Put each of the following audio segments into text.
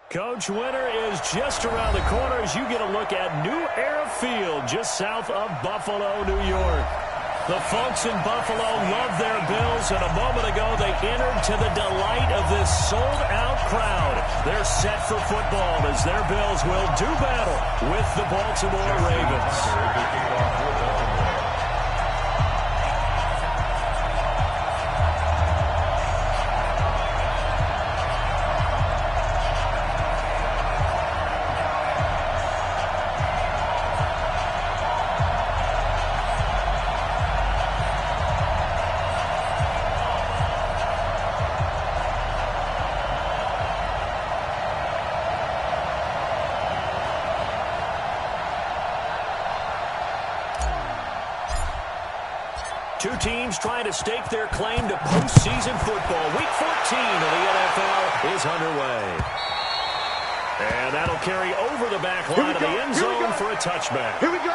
Coach, winter is just around the corner as you get a look at New Era Field just south of Buffalo, New York. The folks in Buffalo love their Bills, and a moment ago they entered to the delight of this sold-out crowd. They're set for football as their Bills will do battle with the Baltimore Ravens. 2 teams trying to stake their claim to postseason football. Week 14 of the NFL is underway. And that'll carry over the back line of the end zone for a touchback. Here we go.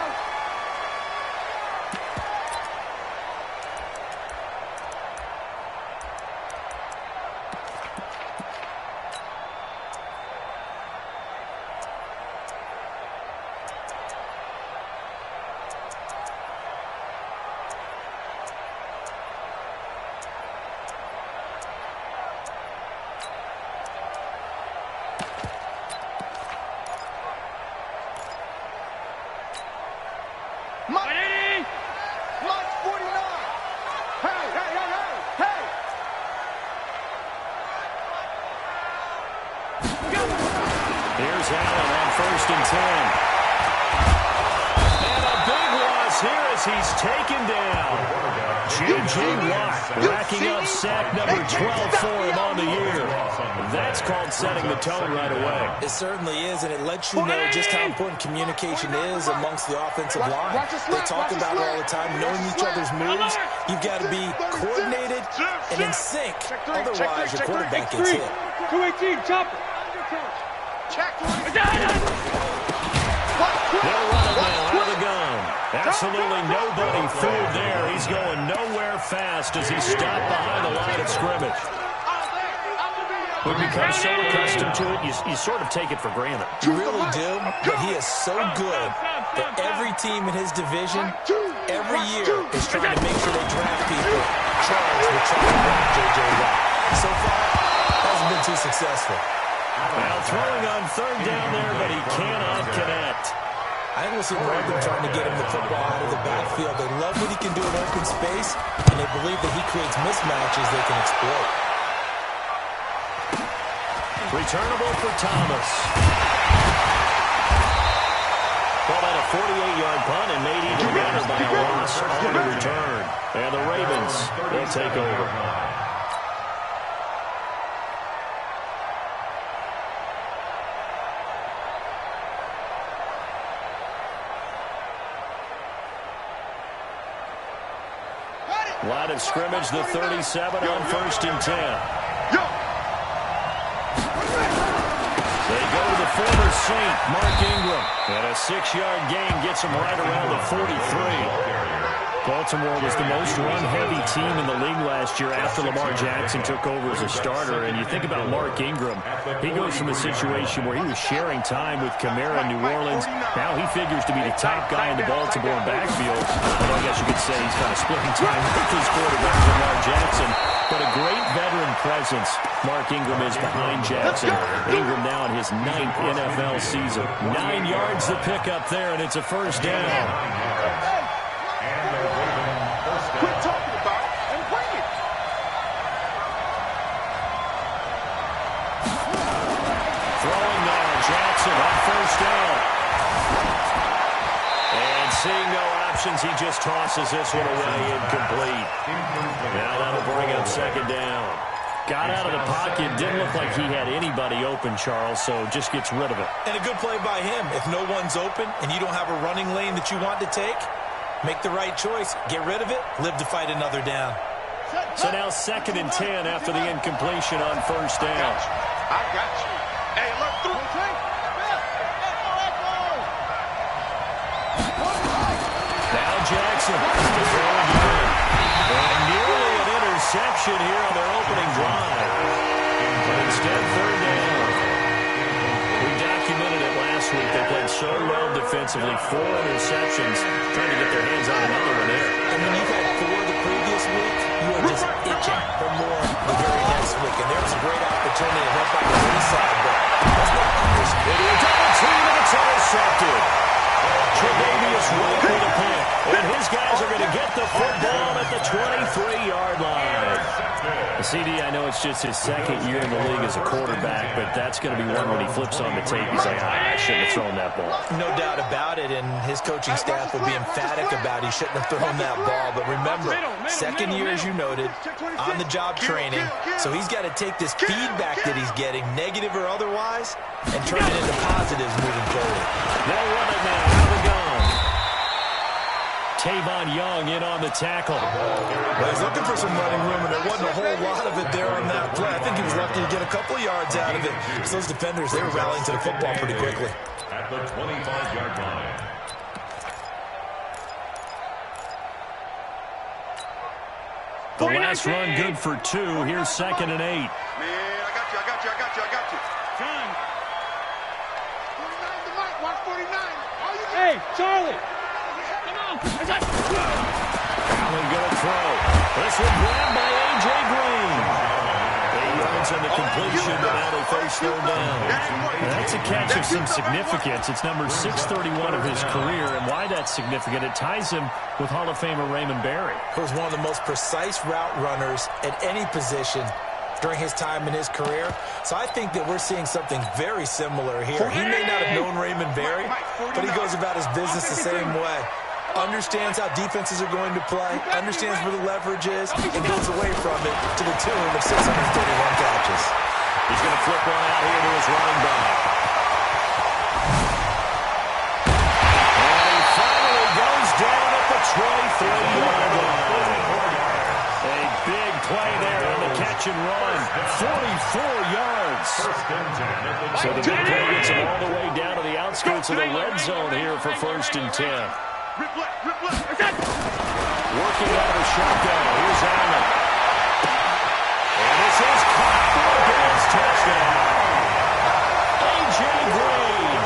Here's Allen on 1st and 10. And a big loss here as he's taken down. J.J. Watt racking up sack number 12 for him on the year. That's called setting the tone right away. It certainly is, and it lets you know just how important communication is amongst the offensive line. They talk about it all the time, knowing each other's moves. You've got to be coordinated and in sync. Otherwise, your quarterback gets hit. 218, chopper. They'll run it now out of the gun. Absolutely nobody fooled there. He's going nowhere fast as he's stopped behind the line of scrimmage. We've become so accustomed to it, you sort of take it for granted. You really do, but he is so good that every team in his division, every year, is trying to make sure they draft people charged with trying to block J.J. Watt. So far, hasn't been too successful. Now throwing on 3rd down there, but he cannot connect. I think we'll see more of them trying to get him the football out of the backfield. They love what he can do in open space, and they believe that he creates mismatches they can exploit. Returnable for Thomas. Called out a 48-yard punt and made even better by a loss on the return. And the Ravens, they'll take over. Line of scrimmage, the 37 on 1st and 10. They go to the former Saint, Mark Ingram. And a 6-yard gain gets him right around the 43. Baltimore was the most run-heavy team in the league last year after Lamar Jackson took over as a starter. And you think about Mark Ingram, he goes from a situation where he was sharing time with Kamara in New Orleans. Now he figures to be the top guy in the Baltimore backfield. Although I guess you could say he's kind of splitting time with his quarterback, Lamar Jackson. But a great veteran presence. Mark Ingram is behind Jackson. Ingram now in his 9th NFL season. 9 yards to pick up there, and it's a 1st down. Quit talking about it and bring it. Throwing now, Jackson on 1st down. And seeing no options, he just tosses this one away, incomplete. Now that'll bring up 2nd down. Got out of the pocket, didn't look like he had anybody open, Charles, so just gets rid of it. And a good play by him. If no one's open and you don't have a running lane that you want to take, make the right choice. Get rid of it. Live to fight another down. So now 2nd and 10 after the incompletion on 1st down. I got you. Hey, look through. Now Jackson. And nearly an interception here on their opening drive. But instead, 3rd down. offensively. 4 interceptions. Trying to get their hands on another one there. I mean, you've had 4 the previous week. You are just itching for more the very next week. And there's a great opportunity to help out the inside, but that's not understood. A double team, and it's intercepted. Tre'Davious White with a pick. And his guys are going to get the football at the 23-yard line. CD, I know it's just his second year in the league as a quarterback, but that's going to be one when he flips on the tape. He's like, I shouldn't have thrown that ball. No doubt about it, and his coaching staff will be emphatic about he shouldn't have thrown that ball. But remember, second year, as you noted, on-the-job training, so he's got to take this feedback that he's getting, negative or otherwise, and turn it into positives moving forward. They'll run it now. Out of the gun. Tavon Young in on the tackle. Well, he's looking for some running room, and there wasn't a whole lot of it there on that play. I think he was lucky to get a couple of yards out of it. Because those defenders, they were rallying to the football pretty quickly. At the 25-yard line. The last run good for 2. Here's 2nd and 8. Man, I got you. John. 49 to Mike, watch 49. Hey, Charlie. Come on. Allen going to throw. This one grabbed by A.J. Green. 8 yards on the completion, but now they face 3rd down. And that's a catch of some significance. It's number 631 of his career, and why that's significant, it ties him with Hall of Famer Raymond Berry. He was one of the most precise route runners at any position during his time in his career. So I think that we're seeing something very similar here. He may not have known Raymond Berry, but he goes about his business the same way. Understands how defenses are going to play, understands where the leverage is, and goes away from it to the tune of 631 catches. He's going to flip one out here to his running back. And he finally goes down at the 23-yard line. A big play there on the catch and run. 44 yards. So the big play gets him all the way down to the outskirts of the red zone here for 1st and 10. Working out of the shotgun. Here's Allen. And this is caught for a Bears touchdown. A.J. Green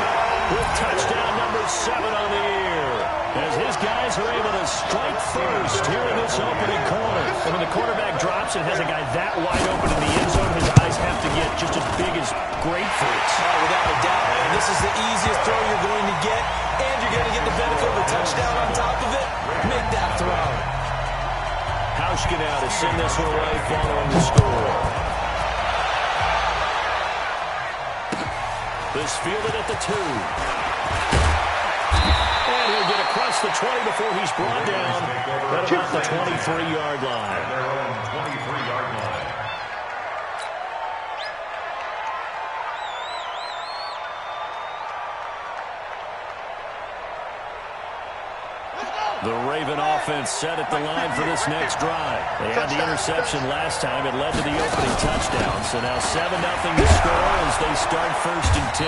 with touchdown number 7 on the year. As his guys are able to strike first here in this opening corner. And when the quarterback drops and has a guy that wide open in the end zone, his eyes have to get just as big as grapefruits. Oh, without a doubt. And this is the easiest throw you're going to get, and you're going to get the benefit of a touchdown on top of it. Make that throw. Hauschka now to send this one away following the score. This fielded at the 2. And he'll get across the 20 before he's brought down at about the 23-yard line. Their own 23-yard line. The Raven offense set at the line for this next drive. They had the interception last time. It led to the opening touchdown. So now 7-0 to score as they start 1st and 10.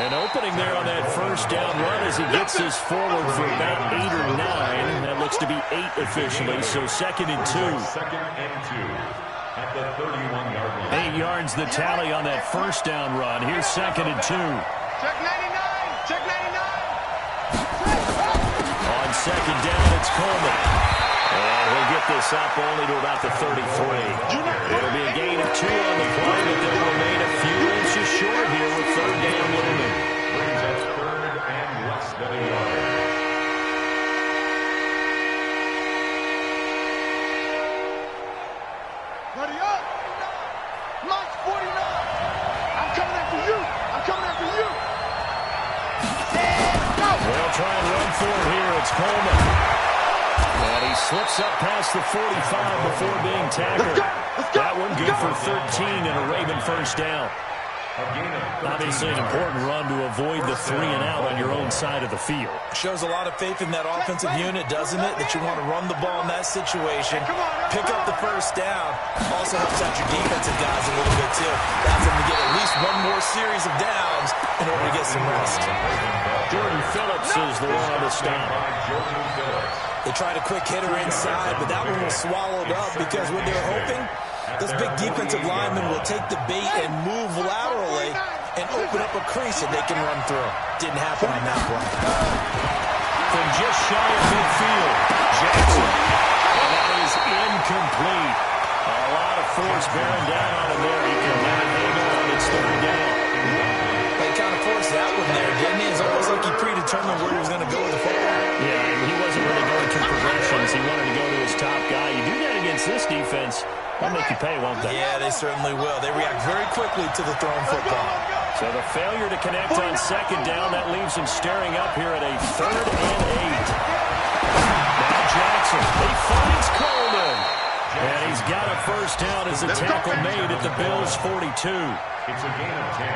An opening there on that first down run as he gets this forward for about 8 or 9. That looks to be 8 officially, so 2nd and 2. 2nd and 2 at the 31-yard line. 8 yards the tally on that first down run. Here's 2nd and 2. Check 99. Check 99. On 2nd down, it's Coleman. And he'll get this up only to about the 33. It'll be a gain of 2 on the play, but they'll remain a few inches short here with 3rd down looming. Brings us 3rd and less than a yard. Ready up. Mike 49. I'm coming after you. They'll try and run for it here. It's Coleman. And he slips up past the 45 before being tackled. That one good for 13 and a Raven first down. Obviously an important run to avoid the 3-and-out on your own side of the field. Shows a lot of faith in that offensive unit, doesn't it? That you want to run the ball in that situation. Pick up the first down. Also helps out your defensive guys a little bit, too. Allows them to get at least one more series of downs in order to get some rest. Jordan Phillips is the one on the stop. They tried a quick hitter inside, but that one was swallowed up because what they're hoping, this big defensive lineman will take the bait and move laterally and open up a crease that they can run through. Didn't happen on that play. From just shy of midfield, Jackson. And that is incomplete. A lot of force bearing down on him there. He can let it hang on. It's third down. They kind of forced that one there, didn't he? It's almost like he predetermined where he was going to go with the football. Yeah, he wasn't really going through progressions. He wanted to go to his top guy. You do that against this defense, they'll make you pay, won't they? Yeah, they certainly will. They react very quickly to the thrown football. So the failure to connect on second down, that leaves him staring up here at a 3rd and 8. Now Jackson, he finds Coleman. And he's got a first down as the tackle made at the Bills' 42. It's a gain of 10.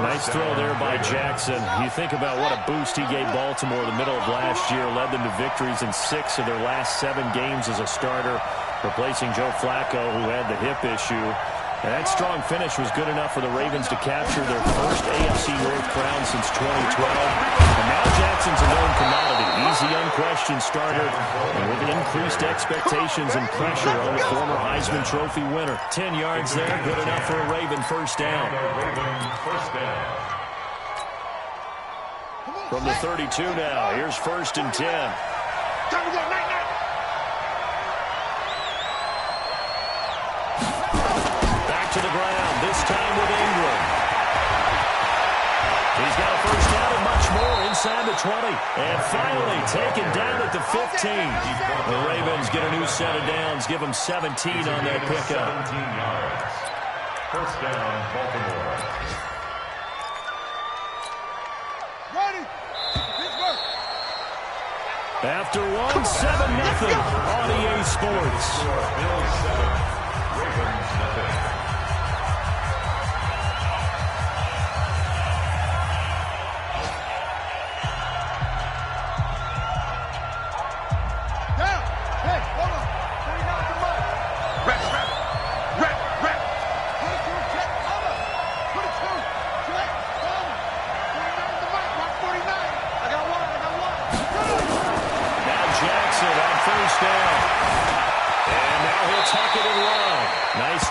Nice throw there by Jackson. You think about what a boost he gave Baltimore the middle of last year, led them to victories in 6 of their last 7 games as a starter, replacing Joe Flacco, who had the hip issue. And that strong finish was good enough for the Ravens to capture their first AFC North crown since 2012. And now Jackson's a known commodity. He's the unquestioned starter, and with increased expectations and pressure on the former Heisman Trophy winner. 10 yards there, good enough for a Raven first down. From the 32 now, here's 1st and 10. To the ground, this time with Ingram. He's got a first down and much more inside the 20. And finally taken down at the 15. The Ravens get a new set of downs, give them 17 on that pickup. 17 yards. First down, Baltimore. Ready. After one, 7-0 on EA Sports. Bills 7, Ravens nothing.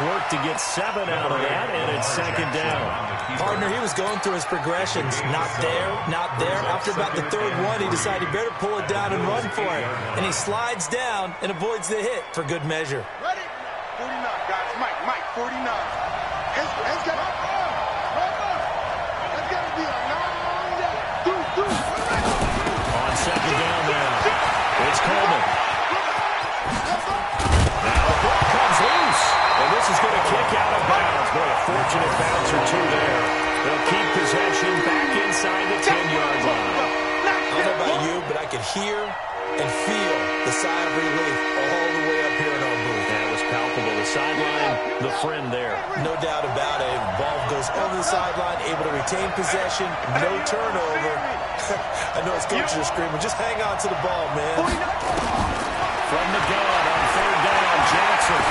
Work to get 7 out of that, and it's 2nd down. Partner, he was going through his progressions. Not there, not there. After about the 3rd one, he decided he better pull it down and run for it. And he slides down and avoids the hit for good measure. Ready? 49, guys. Mike, 49. It's got to be a 9. On 2nd down now, it's Coleman. Now the ball comes loose. And this is going to kick out of bounds. Boy, a fortunate bounce or two there. They'll keep possession back inside the 10-yard line. I don't know about you, but I could hear and feel the sigh of relief all the way up here in our booth. That was palpable. The sideline, the friend there. No doubt about it. Ball goes over the sideline, able to retain possession, no turnover. I know his coaches are screaming, just hang on to the ball, man. From the gun on 3rd down, Jackson.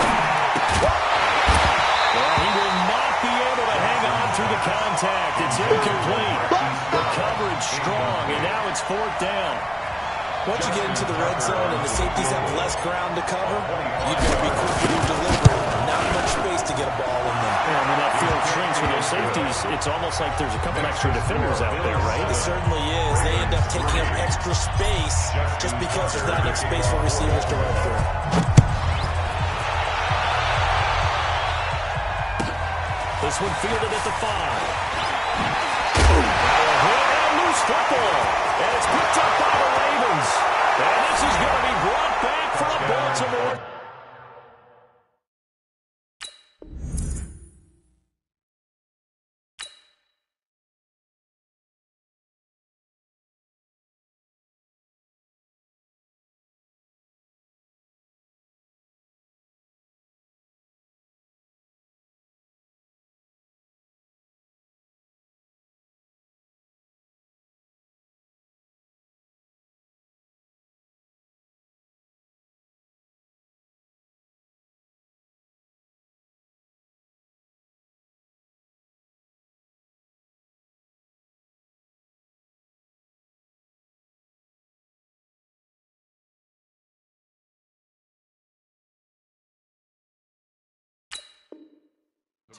Well, he will not be able to hang on through the contact. It's incomplete. The coverage strong, and now it's 4th down. Once you get into the red zone and the safeties have less ground to cover, you've got to be quick with your delivery. Not much space to get a ball in there. Yeah, when that field shrinks with those safeties, it's almost like there's a couple extra defenders out there, right? It certainly is. They end up taking up extra space just because there's not enough space for receivers to run through. This one fielded at the 5. And loose football. And it's picked up by the Ravens. And this is going to be brought back from Baltimore.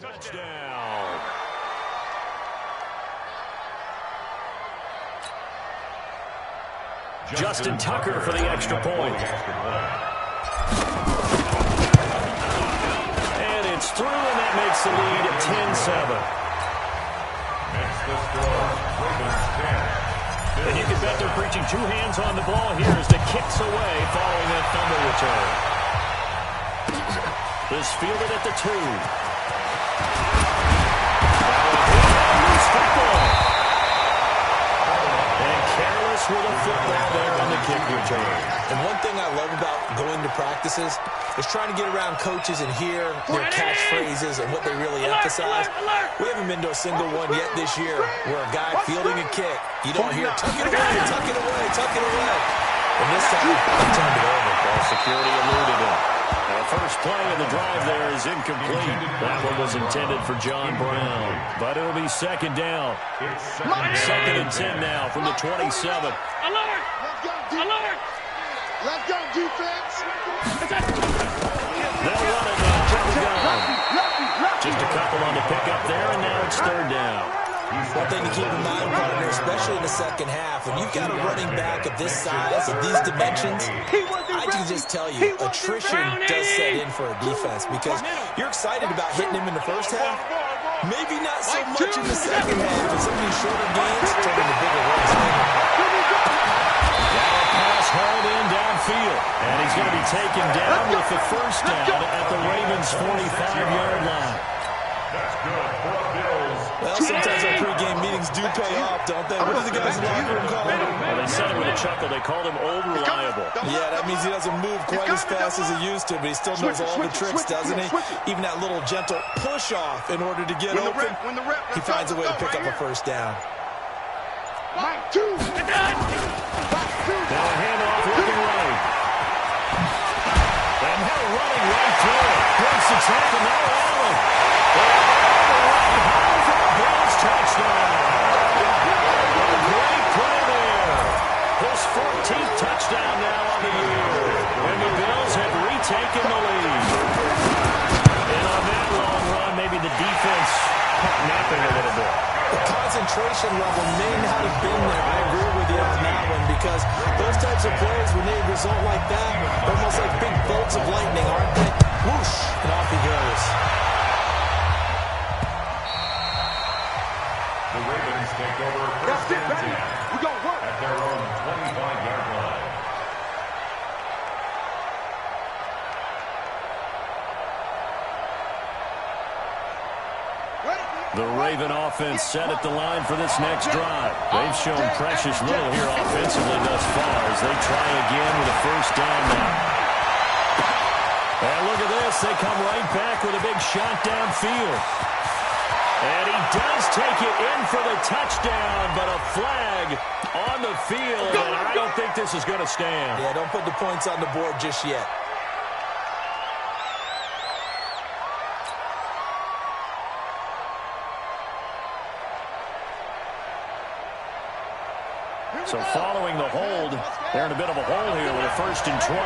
Touchdown. Justin Tucker for the extra point. And it's through, and that makes the lead at 10-7. That's the score. Ravens 10. And you can bet they're preaching two hands on the ball here as the kick's away following that fumble return. This fielded at the 2. Loose football. And careless with a football there on the kick return. And one thing I love about going to practices is trying to get around coaches and hear their catchphrases and what they really emphasize. We haven't been to a single one yet this year where a guy fielding a kick, you don't hear, tuck it away, tuck it away, tuck it away. And this time, they turned it over. Ball security eluded him. The first play of the drive there is incomplete. That one was intended for John Brown. But it'll be second down. Second and 10 now from the 27. Alert! Alert! Let's go, defense. They'll run it now. Joe gone. Just a couple on the pickup there, and now it's third down. One thing to keep in mind, partner, especially in the second half, when you've got a running back of this size, of these dimensions, I can just tell you, attrition does set in for a defense because you're excited about hitting him in the first half. Maybe not so much in the second half, but some of these shorter games turn into bigger runs. Pass hauled in downfield, and he's going to be taken down with the first down at the Ravens' 45-yard line. That's good for the Bills. Well, sometimes our pregame meetings do pay off, don't they? What do the guys in the locker room call him? Well, they said it with a chuckle. They called him Old Reliable. Yeah, that means he doesn't move quite as fast as he used to, but he still knows all the tricks, doesn't he? Even that little gentle push-off in order to get open, he finds a way to pick up a first down. Now a handoff looking right. And now running right through it. Breaks the tackle, now Allen. Bills touchdown. Great play there. His 14th touchdown now on the year. And the Bills have retaken the lead. And on that long run, maybe the defense napping a little bit. The concentration level may not have been there. I agree with you on that one because those types of plays, when they result like that, they're almost like big bolts of lightning, aren't they? Whoosh, and off he goes. The Ravens take over first and 10 at their own 25-yard line. The Raven offense set at the line for this next drive. They've shown precious little here offensively thus far as they try again with a first down now. And look at this. They come right back with a big shot downfield. And he does take it in for the touchdown, but a flag on the field, and I don't think this is going to stand. Yeah, don't put the points on the board just yet. So following the hold, they're in a bit of a hole here with a first and 20.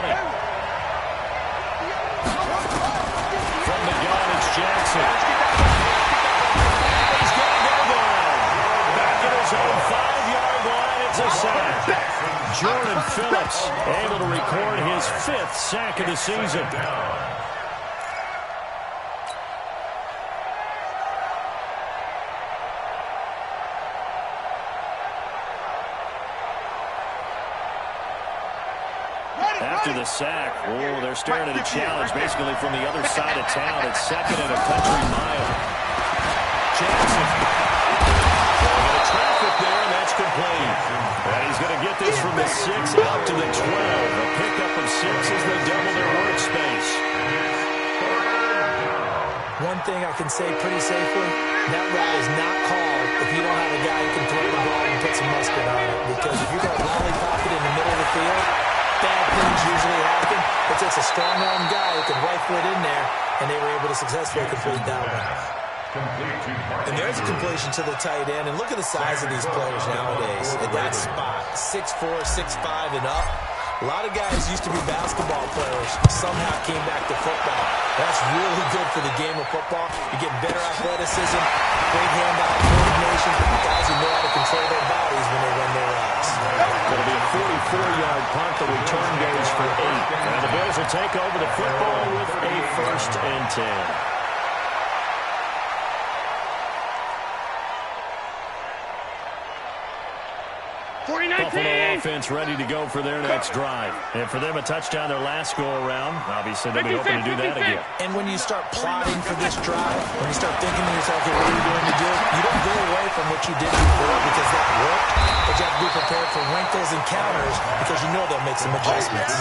From the gun, it's Jackson. He's going to go down. Back at his own 5-yard line, it's a sack. Jordan Phillips able to record his 5th sack of the season. After the sack, they're staring at a challenge basically from the other side of town. It's second and a country mile. Jackson. A traffic there, and that's complete. And he's going to get this from the 6 out to the 12. A pickup of 6 as they double their workspace. One thing I can say pretty safely, that route is not called if you don't have a guy who can throw the ball and put some mustard on it. Because if you got lollipop it in the middle of the field, bad things usually happen. It takes a strong-arm guy who can rifle it in there, and they were able to successfully complete that one. And there's a completion to the tight end, and look at the size of these players nowadays at that spot, 6'4", 6'5", and up. A lot of guys used to be basketball players, somehow came back to football. That's really good for the game of football. You get better athleticism, great hand-eye coordination, guys who know how to control their bodies when they run their routes. Going to be a 44-yard punt. The return goes for 8. And the Bills will take over the football with a 1st and 10. Buffalo offense ready to go for their next drive. And for them, a touchdown their last go-around. Obviously, they'll be hoping to do that again. And when you start plotting for this drive, when you start thinking to yourself, okay, what are you going to do? You don't go away from what you did before because that worked. But you have to be prepared for wrinkles and counters because you know they'll make some adjustments.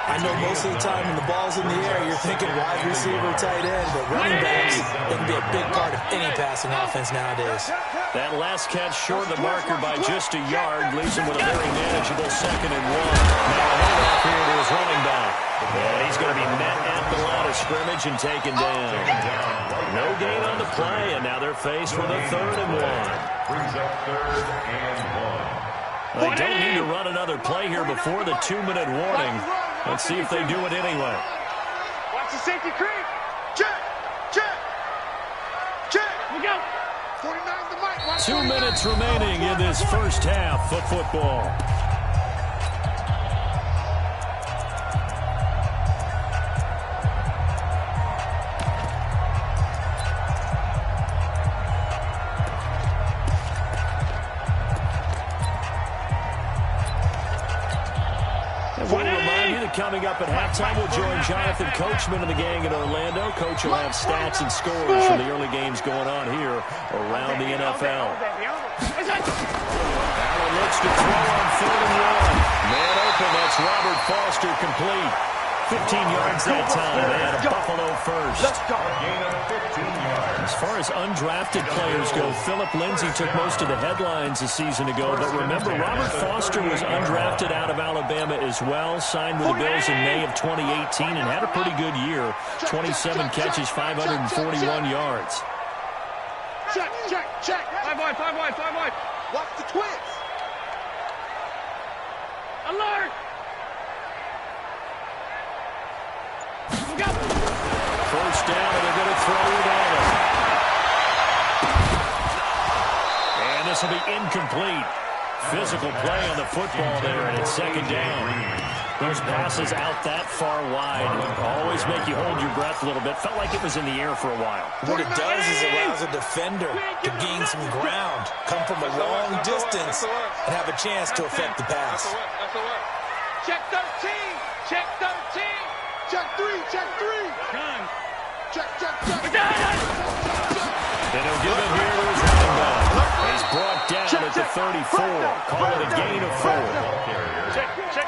I know most of the time when the ball's in the air, you're thinking wide receiver, tight end, but running backs, they can be a big part of any passing offense nowadays. That last catch short of the marker by just a yard leaves him with a very manageable 2nd and 1. Now a handoff here to his running back. And he's going to be met at the line of scrimmage and taken down. No gain on the play, and now they're faced with a 3rd and 1. Brings up 3rd and 1. They don't need to run another play here before the 2-minute warning. Let's see if they do it anyway. Watch the safety creep. Check. Check. Check. We go. 49's the mic. 2 minutes remaining in this first half of football. Coming up at halftime, we'll join Jonathan Coachman and the gang in Orlando. Coach will have stats and scores from the early games going on here around the NFL. Allen looks to throw on 3rd and 1. Man open, that's Robert Foster complete. 15 yards that time, and a Buffalo first. As far as undrafted players go, Philip Lindsay took most of the headlines a season ago, but remember, Robert Foster was undrafted out of Alabama as well, signed with the Bills in May of 2018, and had a pretty good year. 27 catches, 541 yards. Check, check, check. 5 wide, 5 wide, 5 wide. Watch the twins. Alert! Go. First down, and they're going to throw it at him. And this will be incomplete. Physical play on the football there, and it's 2nd down. Those passes out that far wide always make you hold your breath a little bit. Felt like it was in the air for a while. What it does is it allows a defender to gain some ground, come from a long distance, and have a chance to affect the pass. Check 13. Check 13. Check 3, check 3. Run. Check, check, check. We got it. And he'll give it here to his running back. He's brought down at the 34. Call it a gain of 4.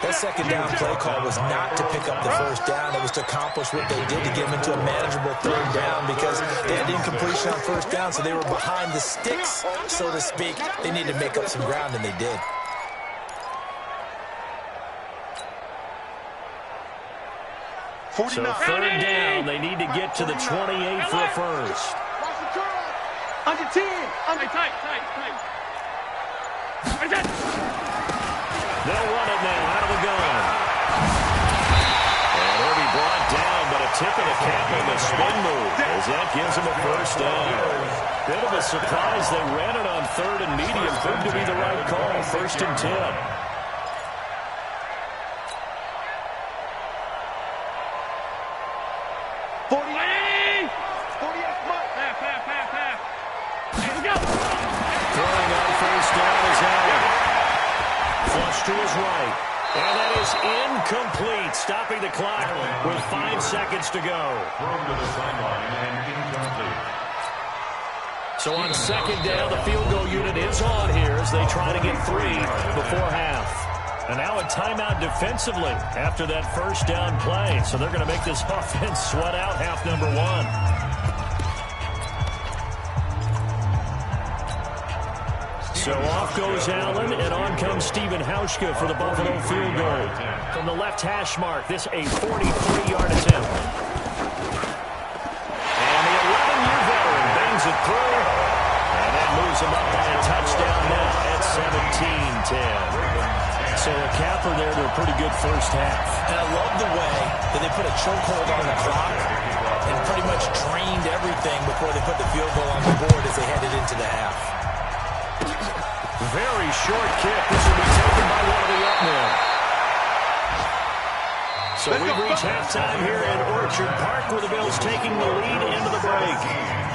That 2nd down play call was not to pick up the 1st down. It was to accomplish what they did to get them into a manageable 3rd down because they had incompletion on 1st down, so they were behind the sticks, so to speak. They needed to make up some ground, and they did. So 3rd down, they need to get to the 28 for a first. Under 10. Under tight. They'll run it now out of the gun. And he'll be brought down, but a tip of the cap on the spin move as that gives him a first down. Bit of a surprise. They ran it on 3rd and medium. Proved to be the right call. 1st and 10. To his right. And that is incomplete, stopping the clock with 5 seconds to go. Thrown to the sideline and incomplete. So on 2nd down, the field goal unit is on here as they try to get 3 before half. And now a timeout defensively after that 1st down play. So they're going to make this offense sweat out half number 1. So off goes Allen, and on comes Stephen Hauschka for the Buffalo field goal. From the left hash mark, this a 43-yard attempt. And the 11-year veteran bangs it through, and that moves him up by a touchdown now at 17-10. So a capper there to a pretty good first half. And I love the way that they put a chokehold on the clock and pretty much drained everything before they put the field goal on the board as they headed into the half. very short kick. This will be taken by one of the up men. So we've reached halftime here in Orchard Park with the Bills taking the lead into the break.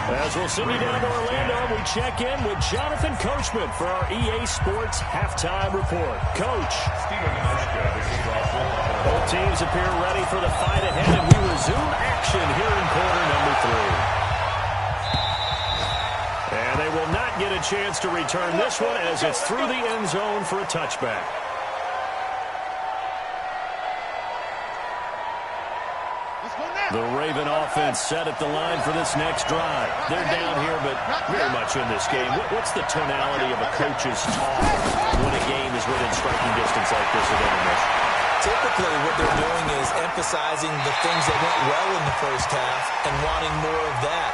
As we'll send you down to Orlando, we check in with Jonathan Coachman for our EA Sports Halftime Report. Coach. Both teams appear ready for the fight ahead, and we resume action here in quarter number 3. And they will not get a chance to return this one as it's through the end zone for a touchback. The Raven offense set at the line for this next drive. They're down here, but very much in this game. What's the tonality of a coach's talk when a game is within striking distance like this of intermission? Typically, what they're doing is emphasizing the things that went well in the first half and wanting more of that.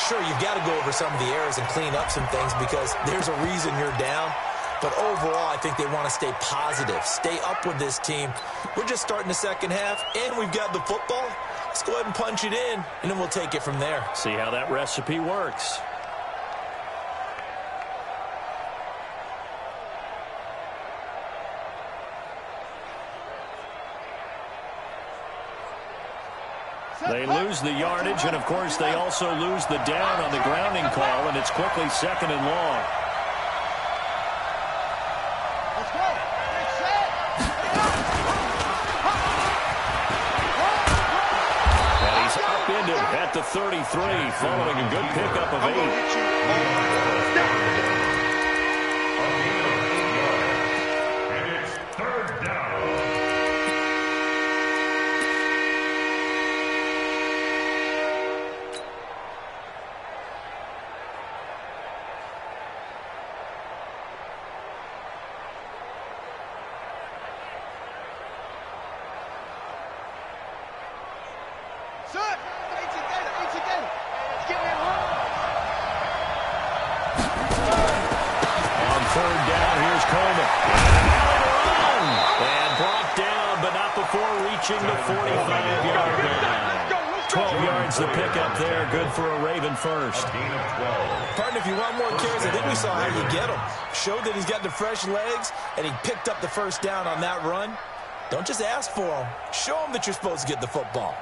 Sure, you've got to go over some of the errors and clean up some things because there's a reason you're down. But overall, I think they want to stay positive, stay up with this team. We're just starting the second half, and we've got the football. Let's go ahead and punch it in, and then we'll take it from there. See how that recipe works. They lose the yardage, and, of course, they also lose the down on the grounding call, and it's quickly 2nd and long. At the 33, following a good pickup of 8. And it's 3rd down. Reaching the 45-yard line. 12 yards the pickup there. Good for a Raven first. Partner, if you want more carries, I think we saw how you get him. Showed that he's got the fresh legs, and he picked up the first down on that run. Don't just ask for him. Show him that you're supposed to get the football.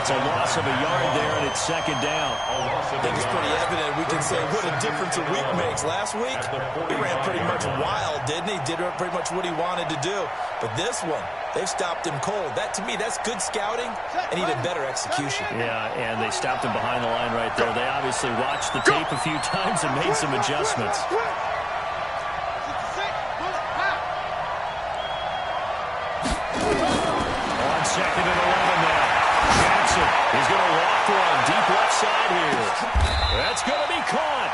It's a loss of a yard there, and it's 2nd down. I think it's pretty evident. We can say what a difference a week makes. Last week, he ran pretty much wild, didn't he? Did pretty much what he wanted to do. But this one, they've stopped him cold. That, to me, that's good scouting and even better execution. Yeah, and they stopped him behind the line right there. They obviously watched the tape a few times and made some adjustments. On 2nd and 11 now. Jackson is going to walk one deep left side here. That's going to be caught.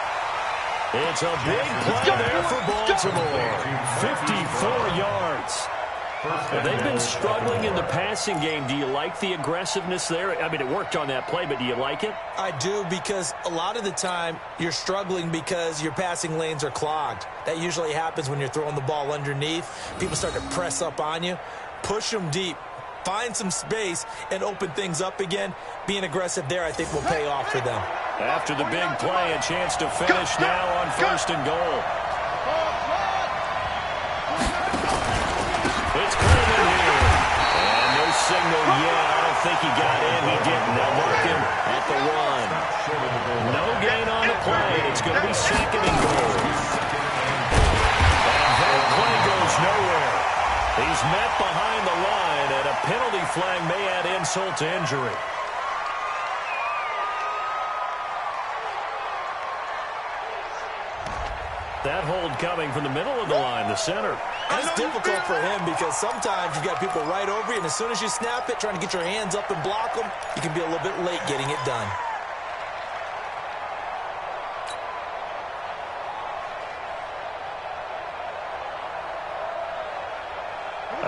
It's a big play there for Baltimore. 54 yards. They've been struggling in the passing game. Do you like the aggressiveness there? I mean, it worked on that play, but do you like it? I do, because a lot of the time you're struggling because your passing lanes are clogged. That usually happens when you're throwing the ball underneath. People start to press up on you. Push them deep. Find some space and open things up again. Being aggressive there, I think, will pay off for them. After the big play, a chance to finish now on 1st and goal. It's Coleman here. And no signal yet. I don't think he got in. He didn't. They'll mark him at the 1. No gain on the play. It's going to be 2nd and goal. And that play goes nowhere. He's met behind the line, and a penalty flag may add insult to injury. That hold coming from the middle of the line, the center. And it's difficult for him because sometimes you've got people right over you, and as soon as you snap it, trying to get your hands up and block them, you can be a little bit late getting it done.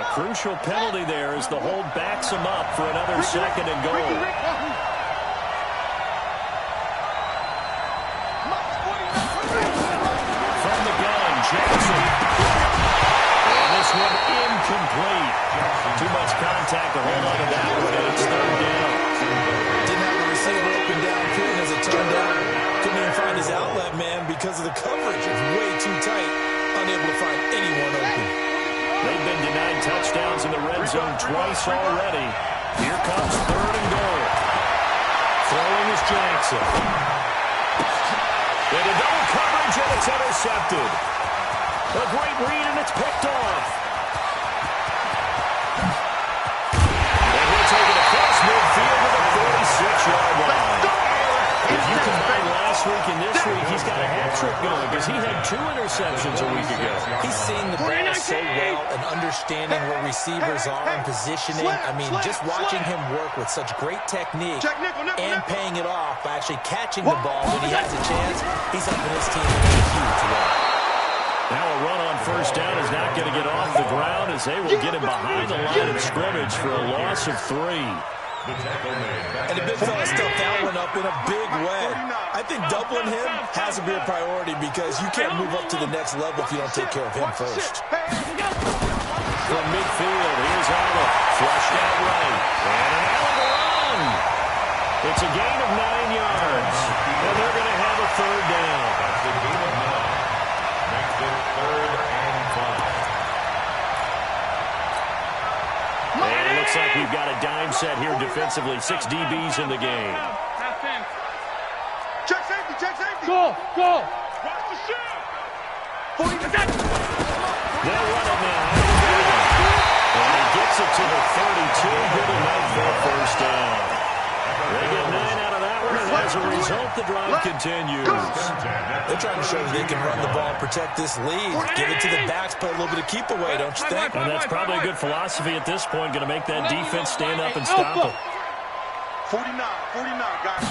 A crucial penalty there as the hold backs him up for another second and goal. From the gun, Jackson. And this one incomplete. Too much contact to hold on to that one, and it's third down. Didn't have a receiver open downfield as it turned out. Couldn't even find his outlet man because of the coverage. It's way too tight. Unable to find anyone open. They've been denied touchdowns in the red zone twice already. Here comes third and goal. Throwing is Jackson. Into double coverage, and it's intercepted. A great read, and it's picked off. And he'll take it across midfield to the 46-yard line. If you combine last week and this week, he's got a hat-trick going because he had 2 interceptions a week ago. He's seeing the ball so well and understanding where receivers are and positioning. I mean, just watching him work with such great technique and paying it off by actually catching the ball when he has a chance, he's helping his team in a huge way. Now a run on first down is not going to get off the ground as they will get him behind the line of scrimmage for a loss of 3. And the big fella stuffed that one up in a big way. I think doubling him has to be a priority because you can't move up to the next level if you don't take care of him first. From midfield, here's Allen. Flushed out right. And an Allen to run. It's a gain of 9 yards. And they're going to have a third down. That's a gain of 9. Makes it 3rd and 5. And it looks like we've got a dime set here defensively. 6 DBs in the game. Check safety, check safety. Go. Watch the shit. They'll run it now. And he gets it to the 32. Good enough for a first down. They get 9 out of that one, and as a result, the drive continues. They're trying to show that they can run the ball and protect this lead. Give it to the backs, play a little bit of keep away, don't you think? And that's probably a good philosophy at this point, going to make that defense stand up and stop them. 49, guys.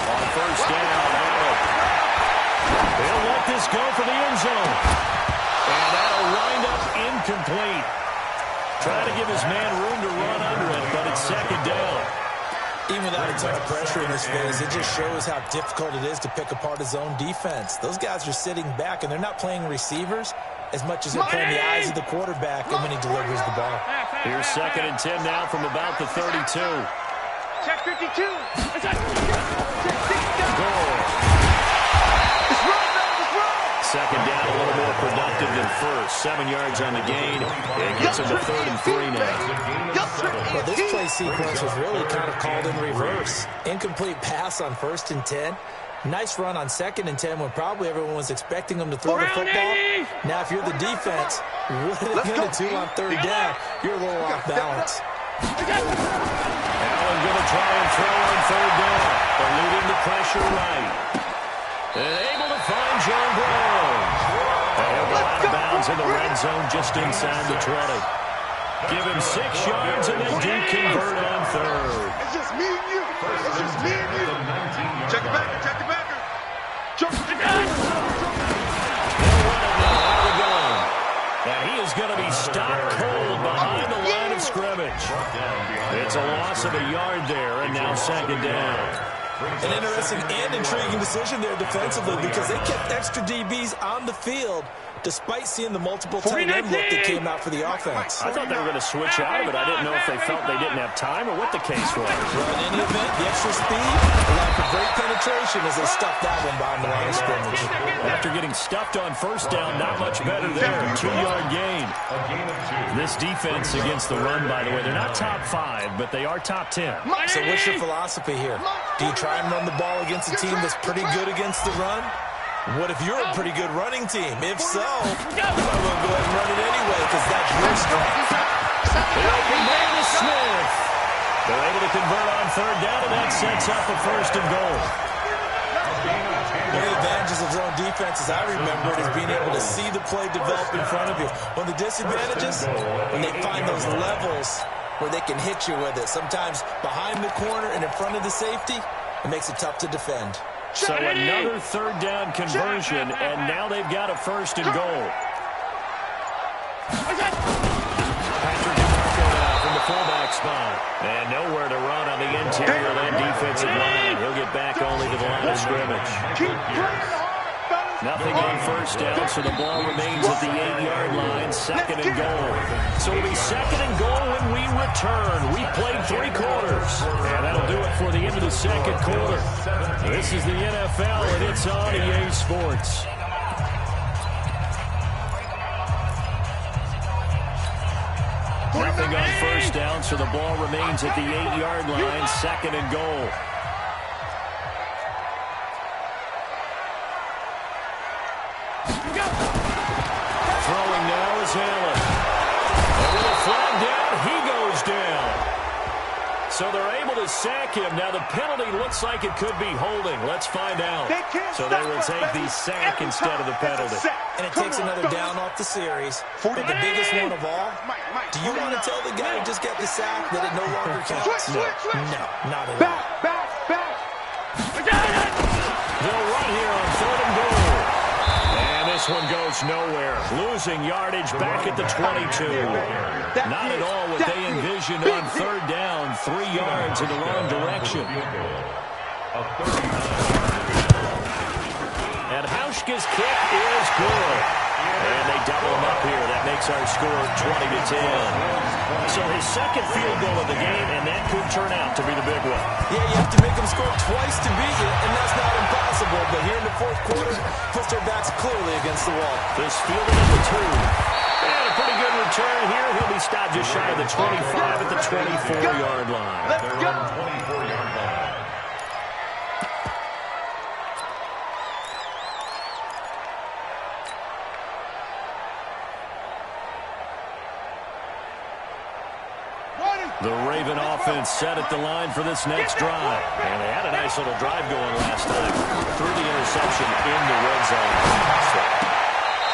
On first down, they'll let this go for the end zone. And that'll wind up incomplete. Trying to give his man room to run under it, but it's second down. Even without a ton of pressure in his face, it just shows how difficult it is to pick apart his own defense. Those guys are sitting back, and they're not playing receivers as much as they're playing the eyes of the quarterback and when he delivers the ball. Here's 2nd and 10 now from about the 32. Check 52. Goal. Second down, a little more productive than first. 7 yards on the gain. It gets him to 3rd and 3 now. Well, this play sequence was really kind of called in reverse. Incomplete pass on 1st and 10. Nice run on 2nd and 10 when probably everyone was expecting him to throw the football. Now, if you're the defense, what are they going to do on 3rd down? You're a little off balance. Allen going to try and throw on 3rd down. Eluding the pressure right. And able to find John Brown. And he'll go out of bounds in the red zone just inside the 20. Give him 6 yards, and they do convert on 3rd. It's just me and you. It's just me and you. Check it back. Check it back. They'll run it now out of the gun. And he is going to be stopped cold behind the line of scrimmage. It's a loss of a yard there, and now 2nd down. An interesting and intriguing decision there defensively because they kept extra DBs on the field despite seeing the multiple tight end look that came out for the offense. I thought they were going to switch out of it. I didn't know if they felt they didn't have time or what the case was. Well, in any event, the extra speed allowed for great penetration as they stuffed that one behind the line of scrimmage. After getting stuffed on first down, not much better there. 2-yard gain. This defense against the run, by the way, they're not top 5, but they are top 10. So what's your philosophy here? Do you try and run the ball against a team that's pretty good against the run? What if you're a pretty good running team? If so, you might well go ahead and run it anyway because that's your strength. The open man is Smith. They're able to convert on 3rd down, and that sets up a 1st and goal. One of the advantages of zone defense, as I remember it, is being able to see the play develop in front of you. One of the disadvantages, when they find those levels where they can hit you with it. Sometimes behind the corner and in front of the safety, it makes it tough to defend. So another 3rd down conversion, and now they've got a 1st and goal. interior of that defensive line. He'll get back only to the line of scrimmage. Keep playing hard, fellas. Nothing on first down, so the ball remains at the 8-yard line, second and goal. So it'll be second and goal when we return. We played 3 quarters, and that'll do it for the end of the second quarter. This is the NFL, and it's on EA Sports. Nothing on first down, so the ball remains at the 8-yard line, second and goal. Throwing now is Allen. And with a flag down, he goes down. So they're able to sack him. Now the penalty looks like it could be holding. Let's find out. So they will take the sack instead of the penalty. And it takes another down off the series. But the biggest one of all, do you want to tell the guy who just got the sack that it no longer counts? No, not at all. Back. They'll run here on third and goal. And this one goes nowhere. Losing yardage back at the 22. Not at all what they envisioned on third down. 3 yards in the wrong direction. And Hauschka's kick is good. And they double him up here. That makes our score 20-10. So his second field goal of the game, and that could turn out to be the big one. Yeah, you have to make them score twice to beat you, and that's not impossible. But here in the fourth quarter, puts their backs clearly against the wall. This fielding at the 2. And a pretty good return here. He'll be stopped just shy of the 25 at the 24-yard line. Let's go. 24-yard line. The Raven offense set at the line for this next drive. And they had a nice little drive going last time. Through the interception in the red zone.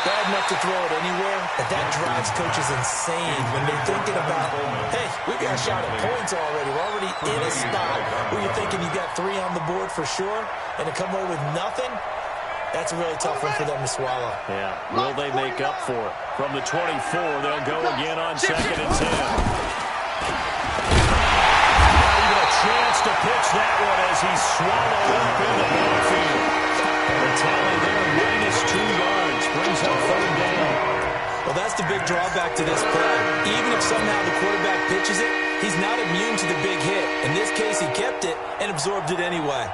Bad enough to throw it anywhere, but that drives coaches insane when they're thinking about, hey, we got a shot at points already. We're already in a spot where you're thinking you got 3 on the board for sure, and to come away with nothing, that's a really tough one for them to swallow. Yeah, will they make up for it? From the 24, they'll go again on second and 10. Chance to pitch that one as he's swallowed up in the backfield. The tally there, -2 yards, brings up third down. Well, that's the big drawback to this play. Even if somehow the quarterback pitches it, he's not immune to the big hit. In this case, he kept it and absorbed it anyway.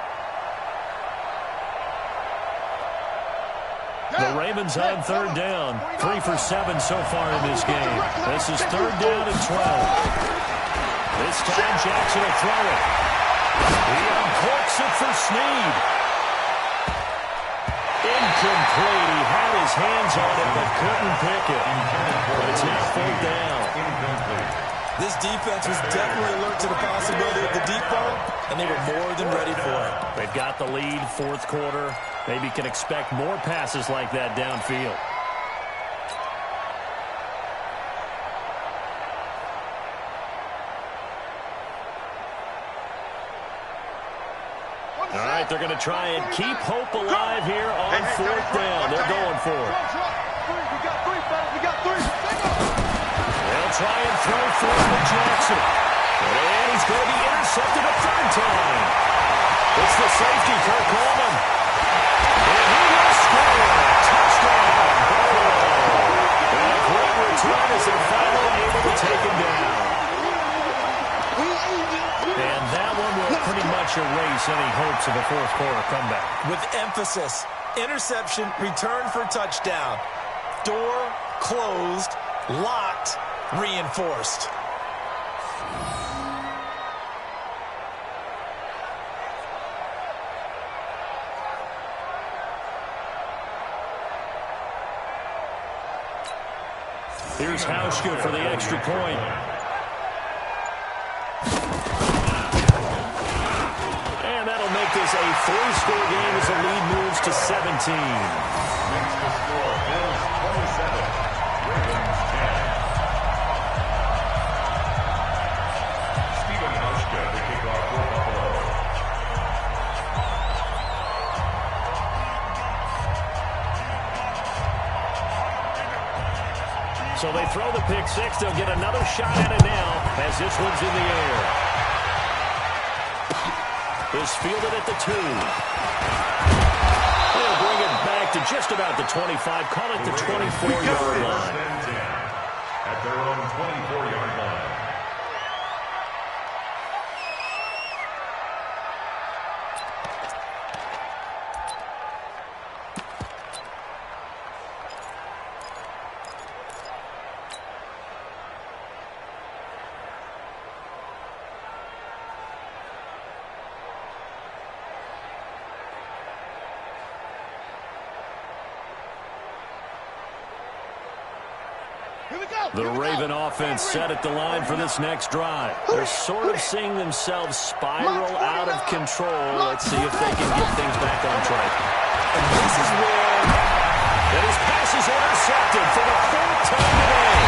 The Ravens on third down. 3 for 7 so far in this game. This is third down and 12. This time Jackson will throw it. He uncorks it for Snead. Incomplete. He had his hands on it but couldn't pick it. But it's now fourth down. This defense was definitely alert to the possibility of the deep ball, and they were more than ready for it. They've got the lead, fourth quarter. Maybe can expect more passes like that downfield. All right, they're going to try and keep hope alive here on fourth down. They're going for it. We got 3, fellas. We got 3. They'll try and throw for Jackson. And he's going to be intercepted a third time. It's the safety, Kirk Coleman. And he will score. Touchdown. And a great return as they're finally able to take him down. And that one will pretty much erase any hopes of a fourth quarter comeback. With emphasis, interception, return for touchdown. Door closed, locked, reinforced. Here's Hauschka for the extra point. And that'll make this a 3-score game as the lead moves to 17. Next to score, Bills 27, Ravens 10. Stephen Hauschka to kick off for Buffalo. So they throw the pick six. They'll get another shot at it now as this one's in the air. is fielded at the 2. They'll bring it back to just about the 25. Call it the 24-yard line. At their own 24-yard line. The Raven offense set at the line for this next drive. They're sort of seeing themselves spiral out of control. Let's see if they can get things back on track. And this is where his pass is intercepted for the 4th time today.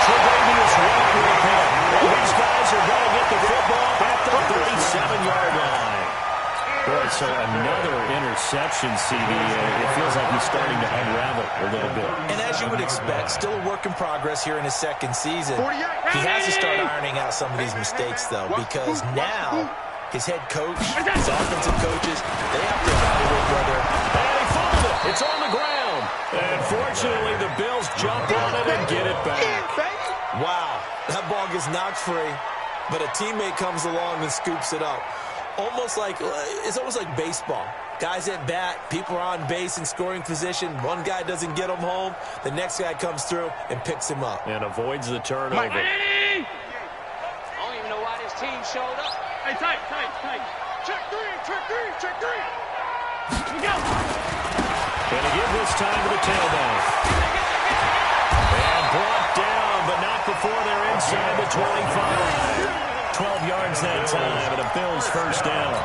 Tre'Davious White with him. And these guys are going to get the football at the 37-yard line. Boy, so another interception, CD. It feels like he's starting to unravel a little bit. And as you would expect, still a work in progress here in his second season. He has to start ironing out some of these mistakes, though, because now his head coach, his offensive coaches, they have to evaluate whether... And he fumbled it. It's on the ground. And fortunately, the Bills jump on it and get it back. Wow, that ball gets knocked free, but a teammate comes along and scoops it up. It's almost like baseball. Guys at bat, people are on base in scoring position. One guy doesn't get him home. The next guy comes through and picks him up. And avoids the turnover. I don't even know why this team showed up. Hey, tight. Check three. We go. Gonna give this time to the tailback. And brought down, but not before they're inside the 25. 12 yards that time, and a Bills first down.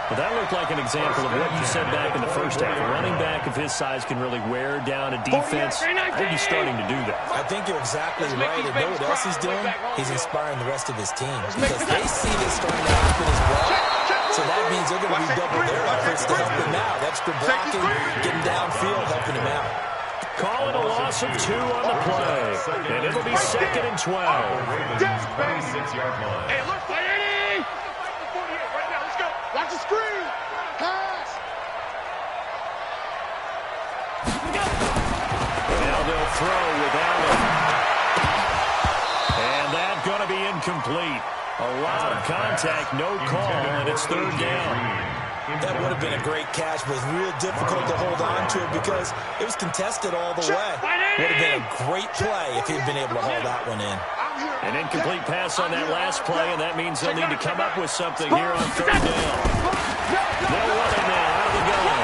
But that looked like an example of what you said back in the first half. A running back of his size can really wear down a defense. I think he's starting to do that. I think you're exactly right. And know what else he's doing? He's inspiring the rest of his team because they see this starting to happen as well. So that means they're going to redouble their efforts to help him out. Extra blocking, getting downfield, helping him out. Call it a loss of 2 on the play. And it'll be 2nd and 12. 26-yard line. Hey, look, Eddie! Right now, let's go. Watch the screen. Pass. Now they'll throw with Allen. And that's going to be incomplete. A lot of contact, no call, and it's 3rd down. That would have been a great catch, but it's real difficult to hold on to it because it was contested all the way. Would have been a great play if he'd been able to hold that one in. An incomplete pass on that last play, and that means they'll need to come up with something here on 3rd down. They'll run it now out of the gun.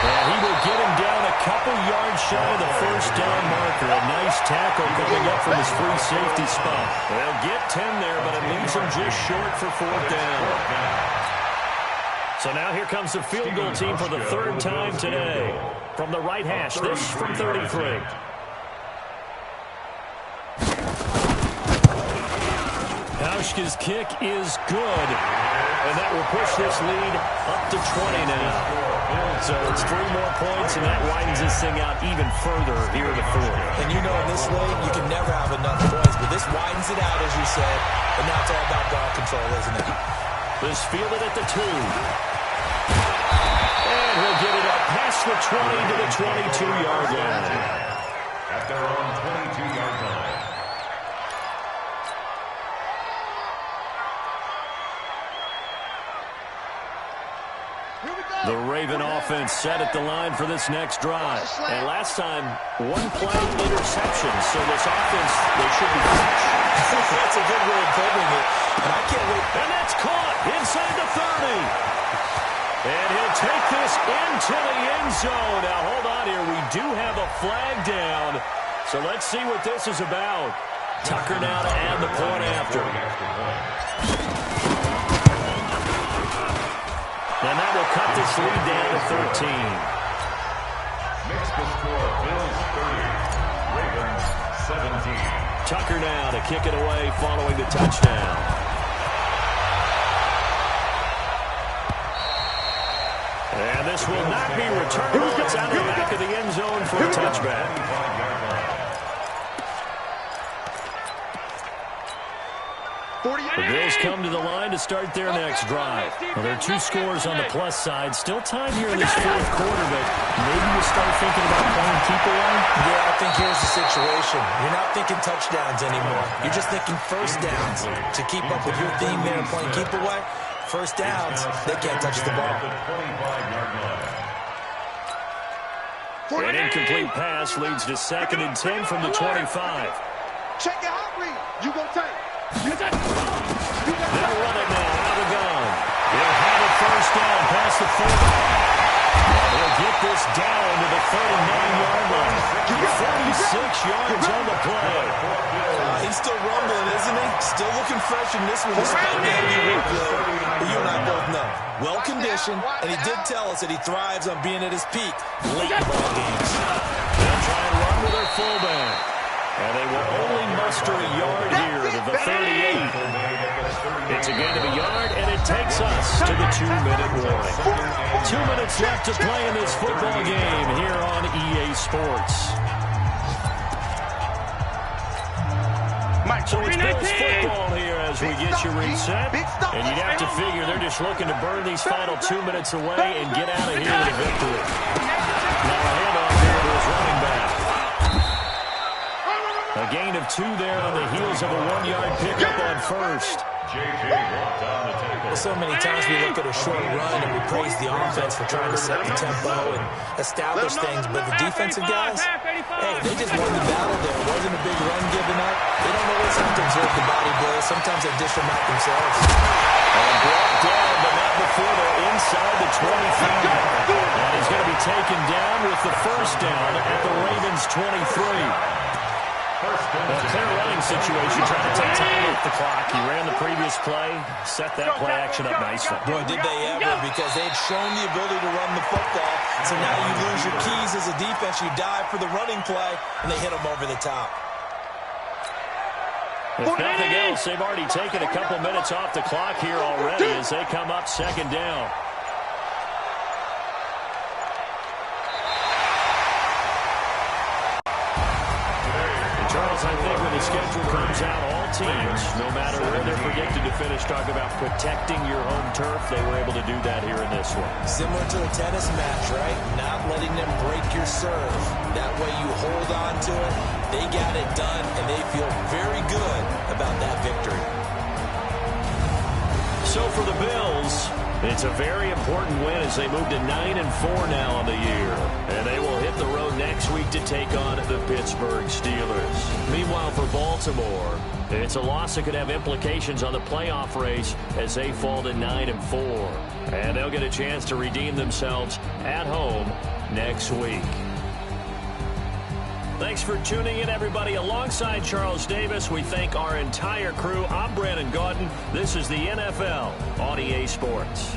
And he will get him down a couple yards shy of the first down marker. A nice tackle coming up from his free safety spot. They'll get 10 there, but it leaves him just short for 4th down. So now here comes the field goal team for the 3rd time today. From the right hash, this from 33. Hauschka's kick is good. And that will push this lead up to 20 now. So it's 3 more points, and that widens this thing out even further here in the 4th. And you know in this league, you can never have enough points, but this widens it out, as you said. And now it's all about ball control, isn't it? This fielded at the 2. And he'll get it up past the 20 to the 22-yard line. At their own 22-yard line. The Raven offense set at the line for this next drive. And last time, 1 play interception. So this offense, they should be fresh. That's a good way of putting it. And I can't wait. And that's caught inside the 30. And he'll take this into the end zone. Now, hold on here. We do have a flag down. So let's see what this is about. Tucker now to add the point after. And that will cut this lead down to 13. Makes the score Bills 30, Ravens 17. Tucker now to kick it away following the touchdown. And this will not be returned. It's out of the back of the end zone for a touchback. The Bills come to the line to start their next drive. Well, there are 2 scores on the plus side. Still tied here in this fourth quarter, but maybe you start thinking about playing keep away? Yeah, I think here's the situation. You're not thinking touchdowns anymore. You're just thinking first downs. To keep up with your theme there, playing keep away, first downs, they can't touch the ball. An incomplete pass leads to 2nd and 10 from the 25. Check your hot read. You gonna take. They'll run it now out of the gun. They'll have it first down past the 40. And they'll get this down to the 39-yard line. 46 yards on the play. He's still rumbling, isn't he? Still looking fresh in this one despite the heavy workload. But you and I both know. Well-conditioned, and he did tell us that he thrives on being at his peak late in ball games. They'll try and run with their fullback. And they will only muster a yard here to the 38. It's a gain of a yard, and it takes us to the 2-minute warning. 2 minutes left to play in this football game here on EA Sports. So it's Bills football here as we get you reset. And you'd have to figure they're just looking to burn these final 2 minutes away and get out of here with a victory. Now a handoff here to his running back. A gain of 2 there on the heels of a 1-yard pickup on first. Well, so many times we look at a short run and we praise the offense for trying to set the tempo and establish things, but the defensive guys, hey, they just won the battle there. It wasn't a big run given up. They don't always have to observe the body blows. Sometimes they dish them out themselves. And brought down, but not before they're inside the 25. And he's going to be taken down with the first down at the Ravens 23. A clear running situation, trying to take time off the clock. He ran the previous play, set that play action up nicely. Boy, did they ever, because they had shown the ability to run the football. So now you lose your keys as a defense. You dive for the running play, and they hit them over the top. If nothing else, they've already taken a couple minutes off the clock here already as they come up 2nd down. Charles, I think when the schedule comes out, all teams, no matter where they're predicted to finish, talk about protecting your home turf. They were able to do that here in this one. Similar to a tennis match, right? Not letting them break your serve. That way you hold on to it. They got it done, and they feel very good about that victory. So for the Bills, it's a very important win as they move to 9-4 now on the year. And they will hit the road next week to take on the Pittsburgh Steelers. Meanwhile, for Baltimore, it's a loss that could have implications on the playoff race as they fall to 9-4. And they'll get a chance to redeem themselves at home next week. Thanks for tuning in, everybody. Alongside Charles Davis, we thank our entire crew. I'm Brandon Gaudin. This is the NFL on EA Sports.